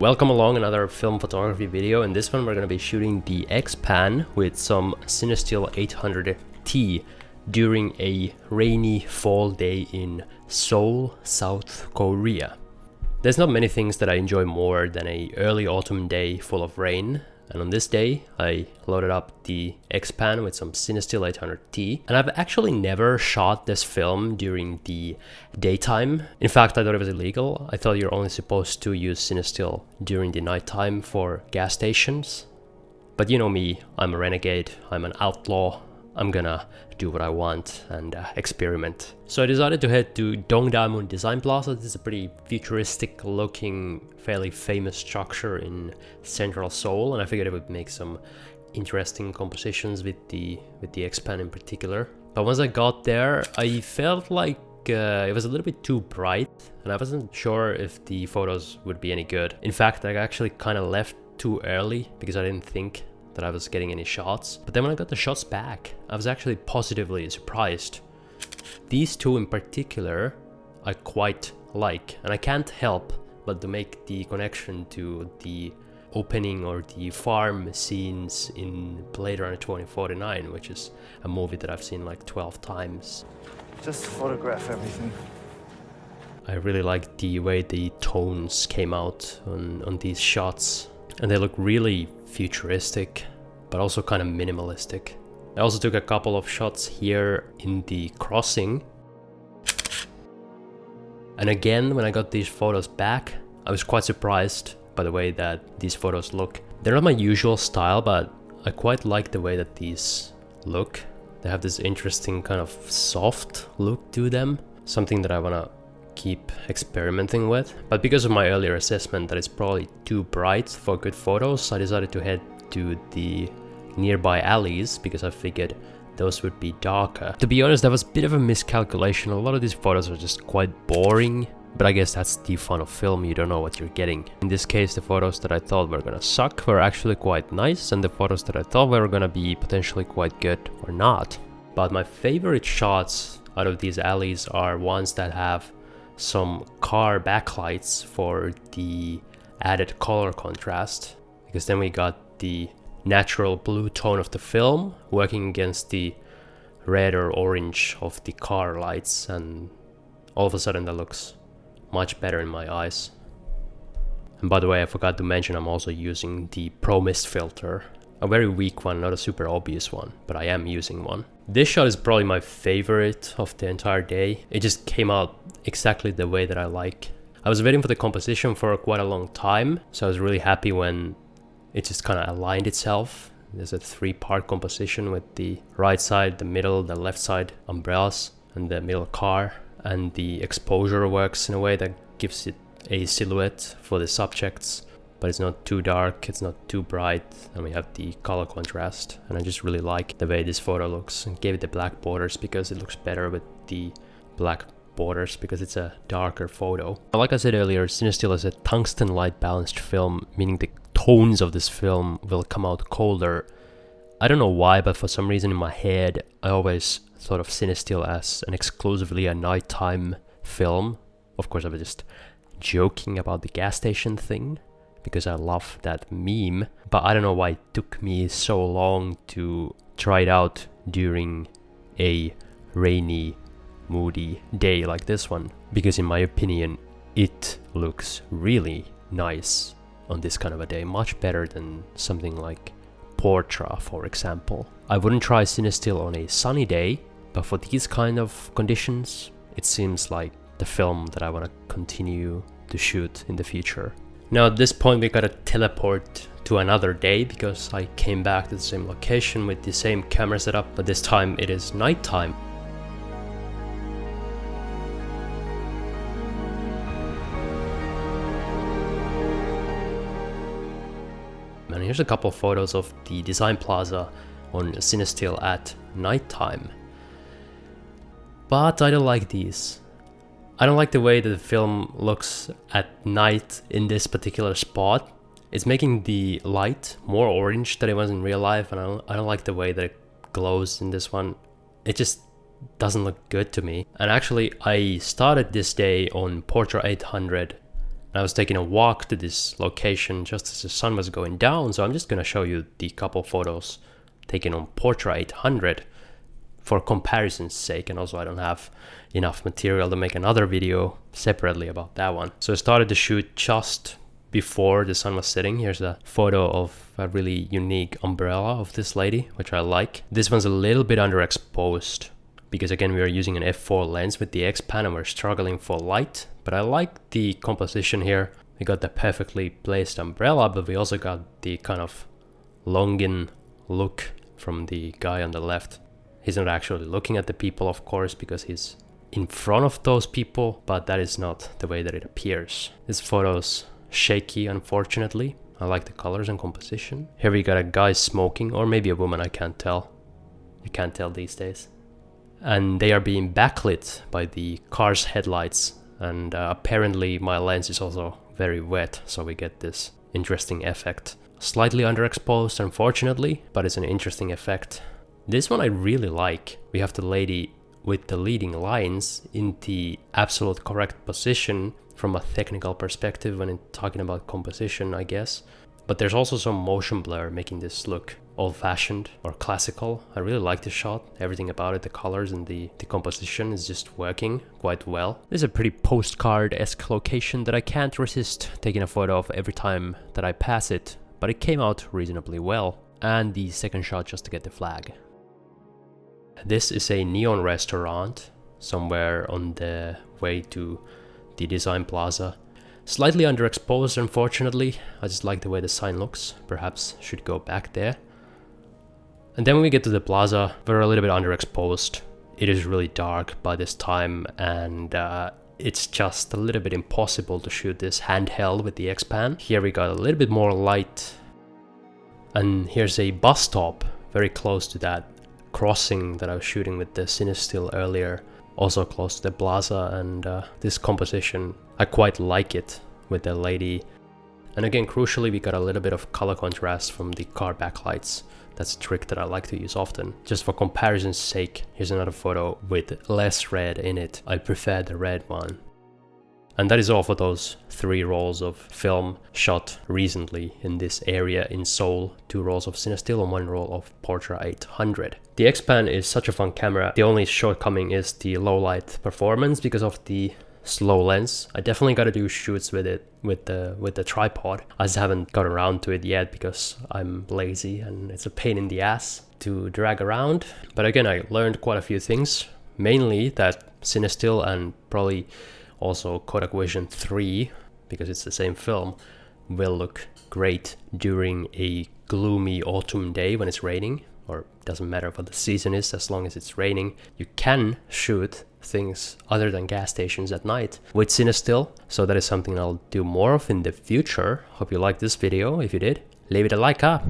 Welcome along another film photography video. In this one we're going to be shooting the XPan with some Cinestill800t during a rainy fall day in Seoul, South Korea. There's not many things that I enjoy more than an early autumn day full of rain, and on this day I loaded up the XPan with some Cinestill800t, and I've actually never shot this film during the daytime. In fact, I thought it was illegal. I thought you're only supposed to use Cinestill during the nighttime for gas stations. But you know me, I'm a renegade, I'm an outlaw. I'm gonna do what I want and experiment. So I decided to head to Dongdaemun Design Plaza. This is a pretty futuristic looking, fairly famous structure in central Seoul, and I figured it would make some interesting compositions with the XPan in particular. But once I got there, I felt like it was a little bit too bright, and I wasn't sure if the photos would be any good. In fact, I actually kind of left too early because I didn't think that I was getting any shots. But then when I got the shots back, I was actually positively surprised. These two in particular I quite like, and I can't help but to make the connection to the opening or the farm scenes in Blade Runner 2049, which is a movie that I've seen like 12 times. Just photograph everything. I really like the way the tones came out on these shots, and they look really futuristic, but also kind of minimalistic. I also took a couple of shots here in the crossing. And again, when I got these photos back, I was quite surprised by the way that these photos look. They're not my usual style, but I quite like the way that these look. They have this interesting kind of soft look to them, something that I want to keep experimenting with. But because of my earlier assessment that it's probably too bright for good photos, I decided to head to the nearby alleys because I figured those would be darker. To be honest, that was a bit of a miscalculation. A lot of these photos are just quite boring, but I guess that's the fun of film, you don't know what you're getting. In this case, the photos that I thought were gonna suck were actually quite nice, and the photos that I thought were gonna be potentially quite good were not. But my favorite shots out of these alleys are ones that have some car backlights for the added color contrast, because then we got the natural blue tone of the film working against the red or orange of the car lights, and all of a sudden that looks much better in my eyes. And by the way, I forgot to mention I'm also using the Pro Mist filter, a very weak one, not a super obvious one, but I am using one. This shot is probably my favorite of the entire day. It just came out exactly the way that I like. I was waiting for the composition for quite a long time, so I was really happy when it just kind of aligned itself. There's a three-part composition with the right side, the middle, the left side umbrellas, and the middle car. And the exposure works in a way that gives it a silhouette for the subjects, but it's not too dark, it's not too bright, and we have the color contrast. And I just really like the way this photo looks, and gave it the black borders because it looks better with the black borders because it's a darker photo. Like I said earlier, Cinestill is a tungsten light balanced film, meaning the tones of this film will come out colder. I don't know why, but for some reason in my head I always thought of Cinestill as an exclusively a nighttime film. Of course, I was just joking about the gas station thing because I love that meme, but I don't know why it took me so long to try it out during a rainy, moody day like this one, because in my opinion it looks really nice on this kind of a day, much better than something like Portra, for example. I wouldn't try Cinestill on a sunny day, but for these kind of conditions it seems like the film that I want to continue to shoot in the future. Now at this point we gotta teleport to another day because I came back to the same location with the same camera setup, but this time it is nighttime. And here's a couple of photos of the design plaza on Cinestill at nighttime. But I don't like these. I don't like the way that the film looks at night in this particular spot. It's making the light more orange than it was in real life, and I don't like the way that it glows in this one. It just doesn't look good to me. And actually I started this day on Portra800 I was taking a walk to this location just as the sun was going down, so I'm just gonna show you the couple photos taken on Portra800 for comparison's sake, and also I don't have enough material to make another video separately about that one. So I started to shoot just before the sun was setting. Here's a photo of a really unique umbrella of this lady, which I like. This one's a little bit underexposed because again we are using an f4 lens with the XPan and we're struggling for light, but I like the composition here. We got the perfectly placed umbrella, but we also got the kind of Longin look from the guy on the left. He's not actually looking at the people, of course, because he's in front of those people, but that is not the way that it appears. This photo's shaky, unfortunately. I like the colors and composition. Here we got a guy smoking, or maybe a woman, I can't tell. You can't tell these days. And they are being backlit by the car's headlights, and apparently my lens is also very wet, so we get this interesting effect. Slightly underexposed, unfortunately, but it's an interesting effect. This one I really like. We have the lady with the leading lines in the absolute correct position from a technical perspective when talking about composition, I guess. But there's also some motion blur making this look old-fashioned or classical. I really like this shot. Everything about it, the colors and the composition is just working quite well. This is a pretty postcard-esque location that I can't resist taking a photo of every time that I pass it, but it came out reasonably well. And the second shot just to get the flag. This is a neon restaurant somewhere on the way to the Design Plaza. Slightly underexposed, unfortunately. I just like the way the sign looks. Perhaps should go back there. And then when we get to the plaza, we're a little bit underexposed. It is really dark by this time, and it's just a little bit impossible to shoot this handheld with the XPan. Here we got a little bit more light. And here's a bus stop very close to that crossing that I was shooting with the Cinestill earlier, also close to the plaza, and this composition, I quite like it with the lady. And again, crucially, we got a little bit of color contrast from the car backlights. That's a trick that I like to use often. Just for comparison's sake, here's another photo with less red in it. I prefer the red one. And that is all for those 3 rolls of film shot recently in this area in Seoul. 2 rolls of Cinestill and 1 roll of Portra800. The XPan is such a fun camera. The only shortcoming is the low light performance because of the slow lens. I definitely got to do shoots with it with the tripod. I just haven't got around to it yet because I'm lazy and it's a pain in the ass to drag around. But again, I learned quite a few things. Mainly that Cinestill and probably also Kodak Vision 3, because it's the same film, will look great during a gloomy autumn day when it's raining, or doesn't matter what the season is as long as it's raining. You can shoot things other than gas stations at night with Cinestill, so that is something I'll do more of in the future. Hope you liked this video. If you did, leave it a like up.